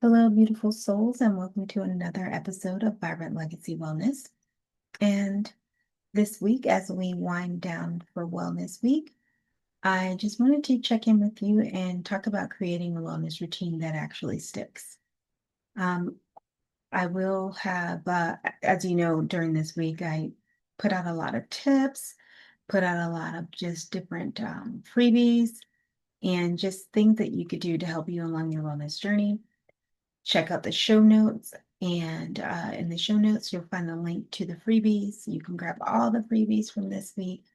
Hello, beautiful souls, and welcome to another episode of Vibrant Legacy Wellness. And this week, as we wind down for Wellness Week, I just wanted to check in with you and talk about creating a wellness routine that actually sticks. Um, I will have, as you know, during this week, I put out a lot of tips, put out a lot of just different freebies, and just things that you could do to help you along your wellness journey. Check out the show notes. And in the show notes, you'll find the link to the freebies. You can grab all the freebies from this week.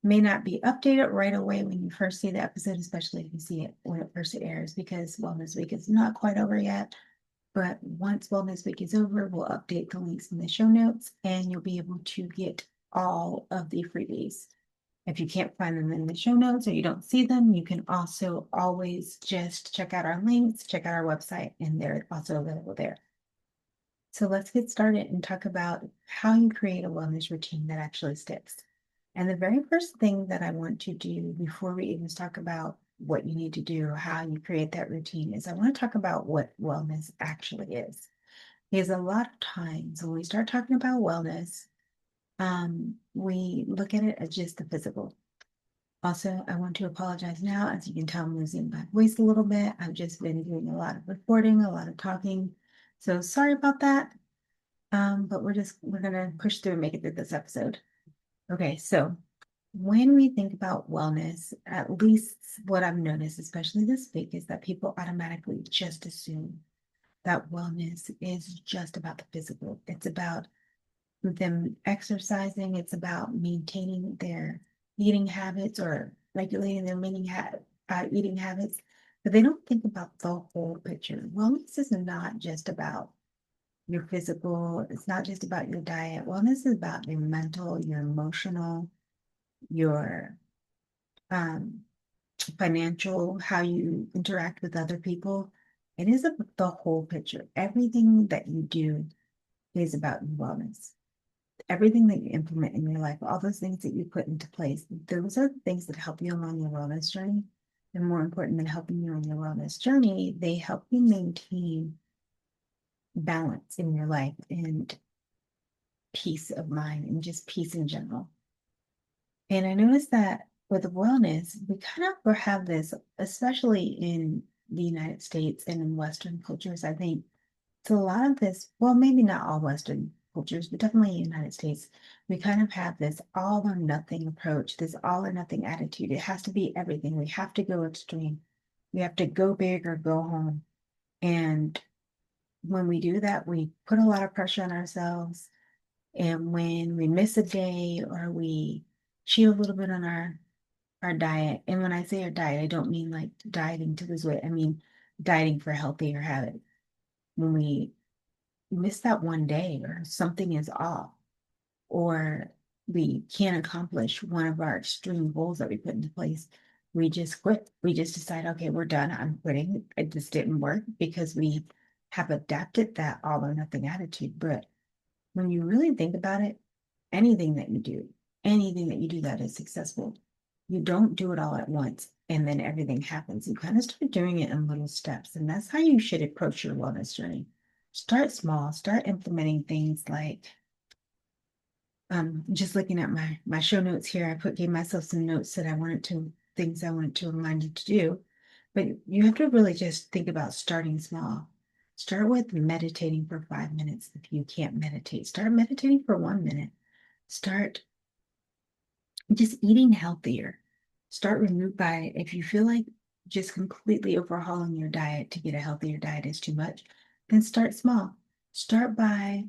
May not be updated right away when you first see the episode, especially if you see it when it first airs, because Wellness Week is not quite over yet. But once Wellness Week is over, we'll update the links in the show notes and you'll be able to get all of the freebies. If you can't find them in the show notes or you don't see them, you can also always just check out our links, check out our website, and they're also available there. So let's get started and talk about how you create a wellness routine that actually sticks. And the very first thing that I want to do before we even talk about what you need to do, how you create that routine, is I want to talk about what wellness actually is. Because a lot of times when we start talking about wellness, we look at it as just the physical. Also, I want to apologize now. As you can tell, I'm losing my voice a little bit. I've just been doing a lot of recording, a lot of talking. So sorry about that. But we're gonna push through and make it through this episode. Okay, so when we think about wellness, at least what I've noticed, especially this week, is that people automatically just assume that wellness is just about the physical. It's about them exercising, it's about maintaining their eating habits or regulating their eating habits, but they don't think about the whole picture. Wellness is not just about your physical, it's not just about your diet. Wellness is about your mental, your emotional, your um, financial, how you interact with other people. It is about the whole picture. Everything that you do is about your wellness. Everything that you implement in your life, all those things that you put into place, those are the things that help you along your wellness journey. And more important than helping you on your wellness journey, they help you maintain balance in your life and peace of mind and just peace in general. And I noticed that with wellness, we kind of have this, especially in the United States and in Western cultures, I think so a lot of this, well, maybe not all Western cultures, but definitely in the United States, we kind of have this all or nothing approach, this all or nothing attitude. It has to be everything. We have to go extreme. We have to go big or go home. And when we do that, we put a lot of pressure on ourselves. And when we miss a day or we cheat a little bit on our diet, and when I say our diet, I don't mean like dieting to lose weight. I mean dieting for a healthier habit. When we miss that one day or something is off or we can't accomplish one of our extreme goals that we put into place, we just quit. We just decide, okay, we're done. I'm quitting. It just didn't work because we have adapted that all or nothing attitude. But when you really think about it, anything that you do, anything that you do that is successful, you don't do it all at once and then everything happens. You kind of start doing it in little steps. And that's how you should approach your wellness journey. Start small, start implementing things like just looking at my show notes here, gave myself some notes that I wanted to things I wanted to remind you to do. But you have to really just think about starting small. Start with meditating for 5 minutes if you can't meditate. Start meditating for 1 minute. Start just eating healthier. Start remove by if you feel like just completely overhauling your diet to get a healthier diet is too much, then start small. Start by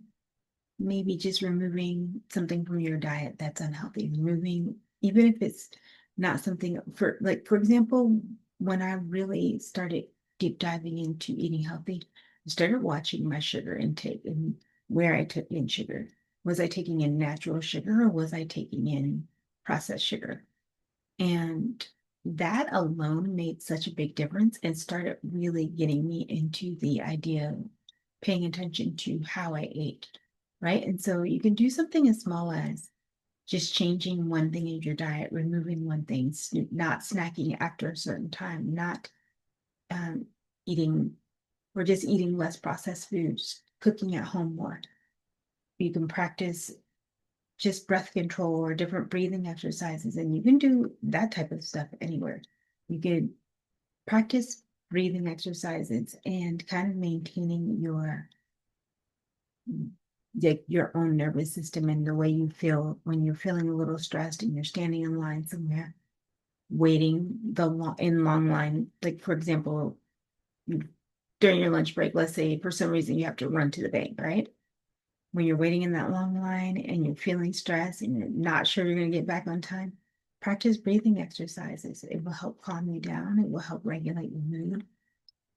maybe just removing something from your diet that's unhealthy. Removing, even if it's not something for example, when I really started deep diving into eating healthy, I started watching my sugar intake and where I took in sugar. Was I taking in natural sugar or was I taking in processed sugar? And that alone made such a big difference and started really getting me into the idea of paying attention to how I ate, right? And so you can do something as small as just changing one thing in your diet, removing one thing, not snacking after a certain time, not um, eating or just eating less processed foods, cooking at home more. You can practice just breath control or different breathing exercises, and you can do that type of stuff anywhere. You can practice breathing exercises and kind of maintaining your own nervous system and the way you feel when you're feeling a little stressed and you're standing in line somewhere waiting in long line. Like, for example, during your lunch break, let's say for some reason you have to run to the bank, right? When you're waiting in that long line and you're feeling stressed and you're not sure you're going to get back on time, practice breathing exercises. It will help calm you down. It will help regulate your mood.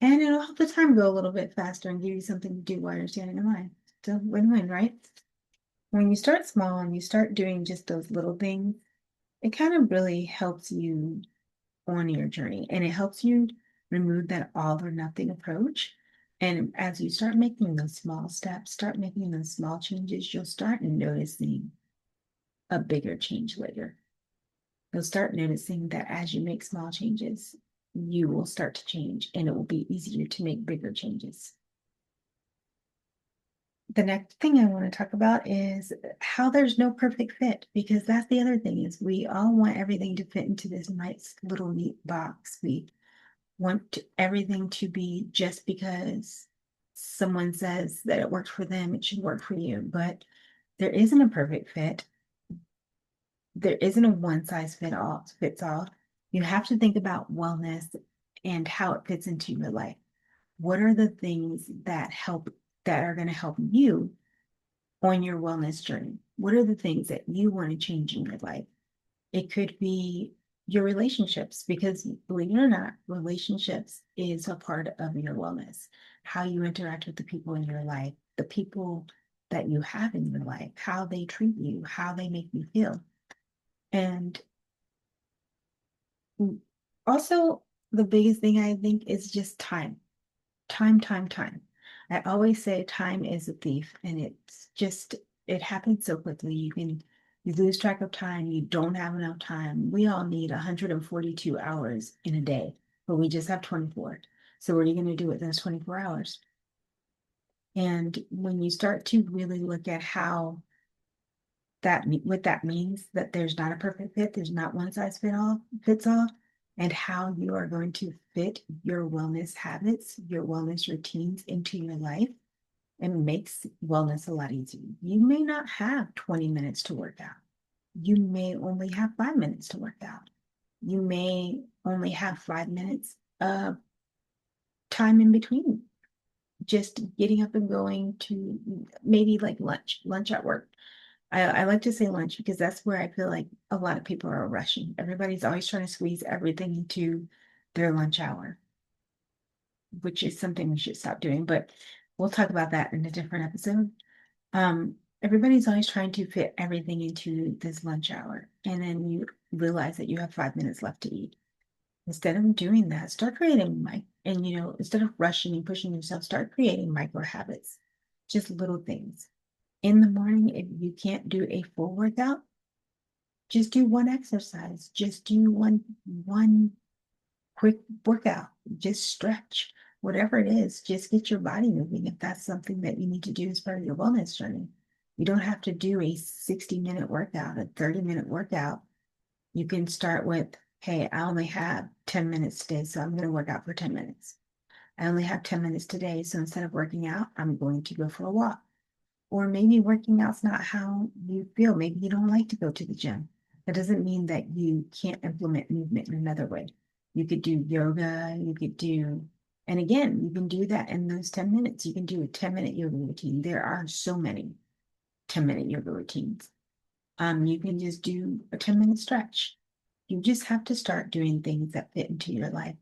And it'll help the time go a little bit faster and give you something to do while you're standing in line. So win-win, right? When you start small and you start doing just those little things, it kind of really helps you on your journey, and it helps you remove that all or nothing approach. And as you start making those small steps, start making those small changes, you'll start noticing a bigger change later. You'll start noticing that as you make small changes, you will start to change and it will be easier to make bigger changes. The next thing I want to talk about is how there's no perfect fit, because that's the other thing is we all want everything to fit into this nice little neat box. We want everything to be just because someone says that it worked for them, it should work for you. But there isn't a perfect fit. There isn't a one size fits all. You have to think about wellness and how it fits into your life. What are the things that are going to help you on your wellness journey? What are the things that you want to change in your life? It could be your relationships, because believe it or not, relationships is a part of your wellness. How you interact with the people in your life, the people that you have in your life, how they treat you, how they make you feel. And also, the biggest thing I think is just time. Time. I always say time is a thief, and it happens so quickly. You lose track of time. You don't have enough time. We all need 142 hours in a day, but we just have 24. So what are you going to do with those 24 hours? And when you start to really look at how what that means, that there's not a perfect fit, there's not one size fits all, and how you are going to fit your wellness habits, your wellness routines into your life, and makes wellness a lot easier. You may not have 20 minutes to work out. You may only have 5 minutes to work out. You may only have 5 minutes of time in between, just getting up and going to maybe like lunch at work. I like to say lunch because that's where I feel like a lot of people are rushing. Everybody's always trying to squeeze everything into their lunch hour, which is something we should stop doing. But we'll talk about that in a different episode. Everybody's always trying to fit everything into this lunch hour, and then you realize that you have 5 minutes left to eat. Instead of doing that, start creating instead of rushing and pushing yourself, start creating micro habits, just little things. In the morning, if you can't do a full workout, just do one exercise. Just do one quick workout. Just stretch. Whatever it is, just get your body moving if that's something that you need to do as part of your wellness journey. You don't have to do a 60-minute workout, a 30-minute workout. You can start with, hey, I only have 10 minutes today, so I'm going to work out for 10 minutes. I only have 10 minutes today, so instead of working out, I'm going to go for a walk. Or maybe working out's not how you feel. Maybe you don't like to go to the gym. That doesn't mean that you can't implement movement in another way. You could do yoga, and again, you can do that in those 10 minutes. You can do a 10-minute yoga routine. There are so many 10-minute yoga routines. You can just do a 10-minute stretch. You just have to start doing things that fit into your life.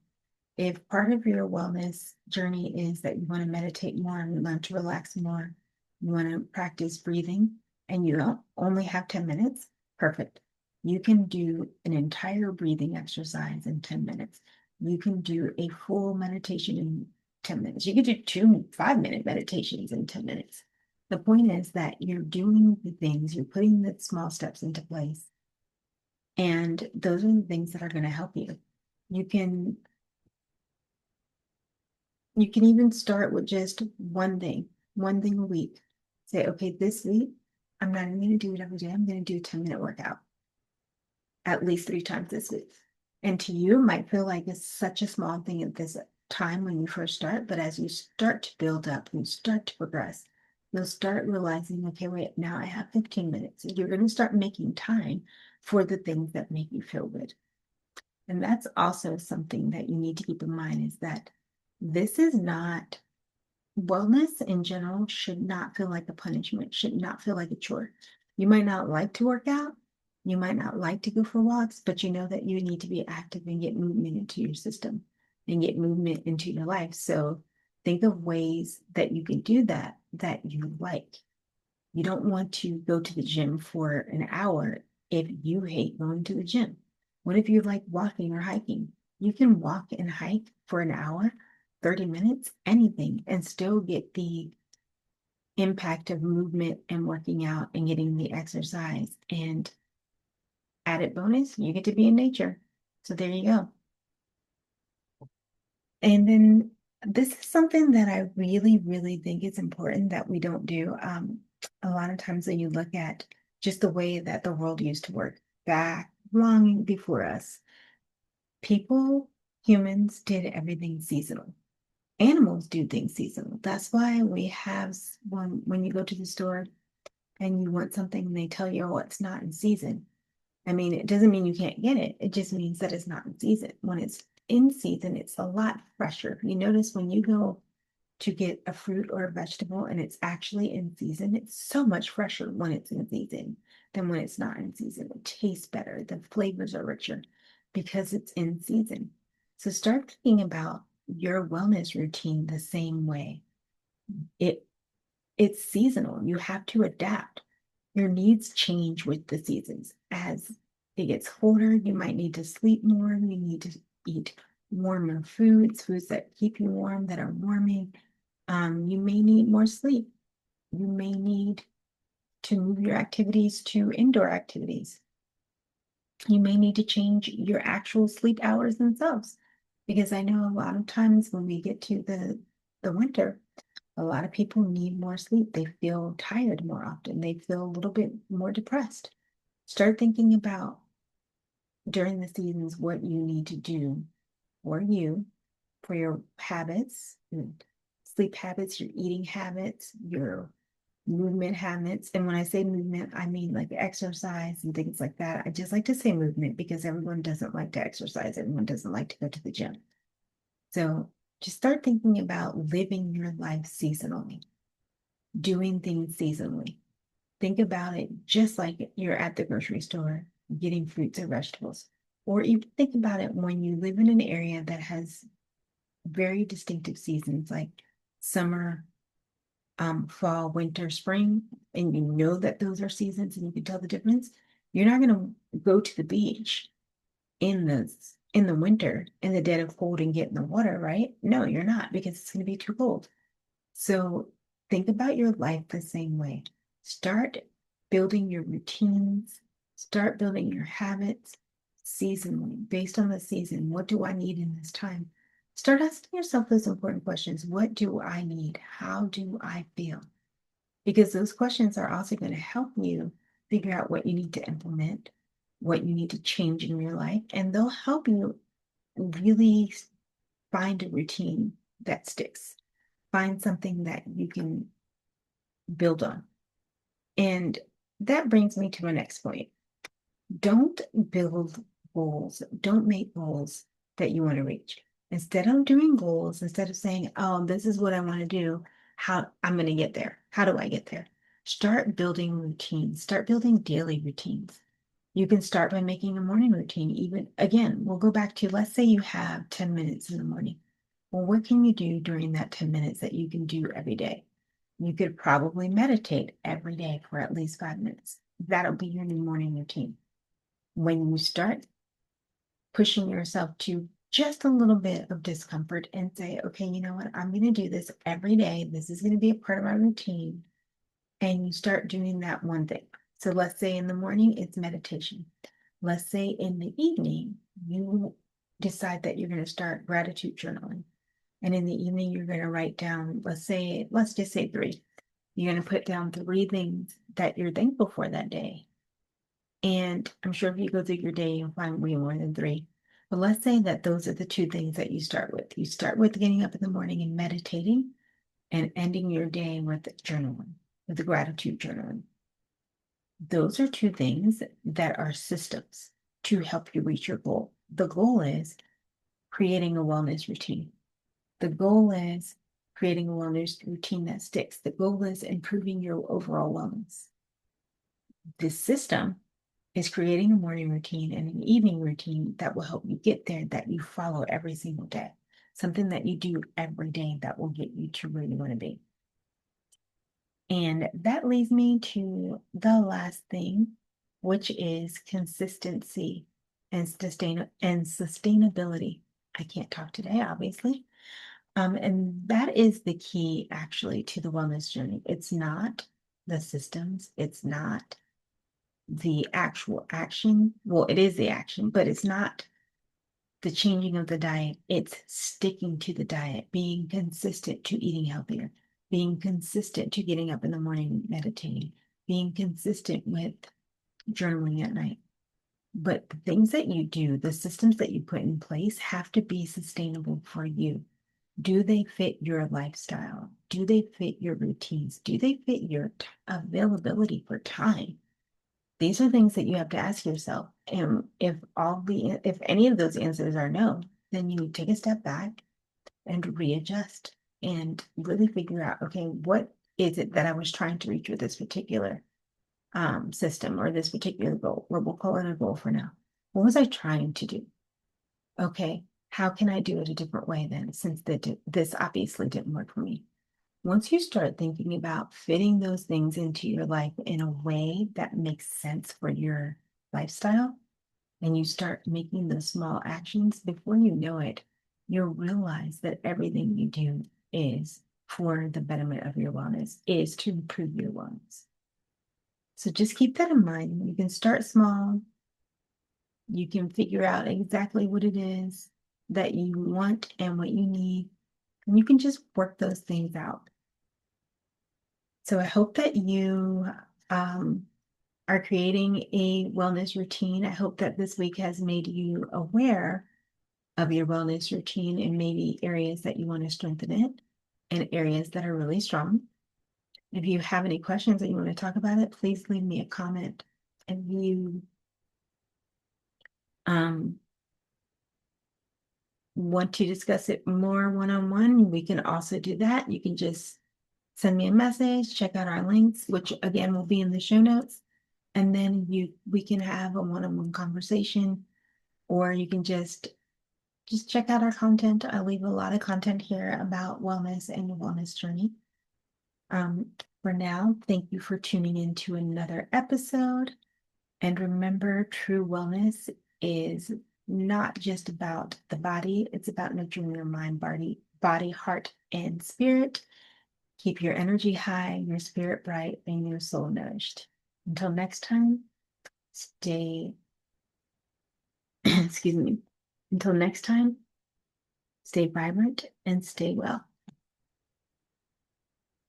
If part of your wellness journey is that you want to meditate more and learn to relax more, you want to practice breathing, and you don't only have 10 minutes, perfect. You can do an entire breathing exercise in 10 minutes. You can do a full meditation in 10 minutes. You can do 2 5-minute meditations in 10 minutes. The point is that you're doing the things, you're putting the small steps into place, and those are the things that are going to help you. You can You can even start with just one thing a week. Say, okay, this week, I'm not even going to do it every day. I'm going to do a 10-minute workout at least 3 times this week. And to you, it might feel like it's such a small thing at this time when you first start, but as you start to build up and start to progress, you'll start realizing, okay, wait, now I have 15 minutes. You're going to start making time for the things that make you feel good. And that's also something that you need to keep in mind is that this is not wellness in general should not feel like a punishment, should not feel like a chore. You might not like to work out, you might not like to go for walks, but you know that you need to be active and get movement into your system and get movement into your life. So think of ways that you can do that that you like. You don't want to go to the gym for an hour if you hate going to the gym. What if you like walking or hiking? You can walk and hike for an hour, 30 minutes, anything, and still get the impact of movement and working out and getting the exercise. And added bonus, you get to be in nature. So there you go. And then this is something that I really, really think is important that we don't do. A lot of times when you look at just the way that the world used to work back long before us, people, humans did everything seasonal. Animals do things seasonal. That's why we have when you go to the store and you want something and they tell you, oh, it's not in season. I mean, it doesn't mean you can't get it. It just means that it's not in season. When it's in season, it's a lot fresher. You notice when you go to get a fruit or a vegetable and it's actually in season, it's so much fresher when it's in season than when it's not in season. It tastes better. The flavors are richer because it's in season. So start thinking about your wellness routine the same way. It it's seasonal. You have to adapt. Your needs change with the seasons. As it gets colder, you might need to sleep more. You need to eat warmer foods, foods that keep you warm, that are warming. You may need more sleep. You may need to move your activities to indoor activities. You may need to change your actual sleep hours themselves. Because I know a lot of times when we get to the winter, a lot of people need more sleep. They feel tired more often. They feel a little bit more depressed. Start thinking about during the seasons what you need to do for you, for your habits, your sleep habits, your eating habits, your movement habits. And when I say movement, I mean like exercise and things like that. I just like to say movement because everyone doesn't like to exercise. Everyone doesn't like to go to the gym. So just start thinking about living your life seasonally, doing things seasonally. Think about it just like you're at the grocery store getting fruits or vegetables. Or even think about it when you live in an area that has very distinctive seasons like summer, fall, winter, spring, and you know that those are seasons and you can tell the difference. You're not going to go to the beach in the winter in the dead of cold and get in the water, right? No, you're not because it's going to be too cold. So think about your life the same way. Start building your routines, start building your habits seasonally, based on the season. What do I need in this time? Start asking yourself those important questions. What do I need? How do I feel? Because those questions are also going to help you figure out what you need to implement, what you need to change in your life, and they'll help you really find a routine that sticks. Find something that you can build on. And that brings me to my next point. Don't build goals. Don't make goals that you want to reach. Instead of doing goals, instead of saying, oh, this is what I want to do, how I'm going to get there. How do I get there? Start building routines. Start building daily routines. You can start by making a morning routine. Even again, we'll go back to let's say you have 10 minutes in the morning. Well, what can you do during that 10 minutes that you can do every day? You could probably meditate every day for at least 5 minutes. That'll be your new morning routine. When you start pushing yourself to just a little bit of discomfort and say, okay, you know what? I'm going to do this every day. This is going to be a part of my routine. And you start doing that one thing. So let's say in the morning, it's meditation. Let's say in the evening, you decide that you're going to start gratitude journaling. And in the evening, you're going to write down, let's just say three. You're going to put down three things that you're thankful for that day. And I'm sure if you go through your day, you'll find way more than three. But let's say that those are the two things that you start with. You start with getting up in the morning and meditating and ending your day with journaling, with the gratitude journaling. Those are two things that are systems to help you reach your goal. The goal is creating a wellness routine. The goal is creating a wellness routine that sticks. The goal is improving your overall wellness. This system is creating a morning routine and an evening routine that will help you get there, that you follow every single day. Something that you do every day that will get you to where you want to be. And that leads me to the last thing, which is consistency and sustainability. I can't talk today, obviously. And that is the key actually to the wellness journey. It's not the systems, it's not the actual action. Well, it is the action, but it's not the changing of the diet. It's sticking to the diet, being consistent to eating healthier, being consistent to getting up in the morning, meditating, being consistent with journaling at night. But the things that you do, the systems that you put in place have to be sustainable for you. Do they fit your lifestyle? Do they fit your routines? Do they fit your availability for time? These are things that you have to ask yourself. And if any of those answers are no, then you take a step back and readjust and really figure out, okay, what is it that I was trying to reach with this particular system or this particular goal, or we'll call it a goal for now. What was I trying to do? Okay, how can I do it a different way then, since this obviously didn't work for me? Once you start thinking about fitting those things into your life in a way that makes sense for your lifestyle, and you start making those small actions, before you know it, you'll realize that everything you do is for the betterment of your wellness, is to improve your wellness. So just keep that in mind. You can start small. You can figure out exactly what it is that you want and what you need, and you can just work those things out. So I hope that you are creating a wellness routine. I hope that this week has made you aware of your wellness routine and maybe areas that you want to strengthen it and areas that are really strong. If you have any questions that you want to talk about it, please leave me a comment. If you um, want to discuss it more one-on-one, we can also do that. You can just send me a message, check out our links, which again will be in the show notes. And then we can have a one-on-one conversation, or you can just check out our content. I leave a lot of content here about wellness and the wellness journey. For now, thank you for tuning in to another episode. And remember, true wellness is not just about the body, it's about nurturing your mind, body, heart, and spirit. Keep your energy high, your spirit bright, and your soul nourished. Until next time, stay, excuse me. Until next time, stay vibrant and stay well.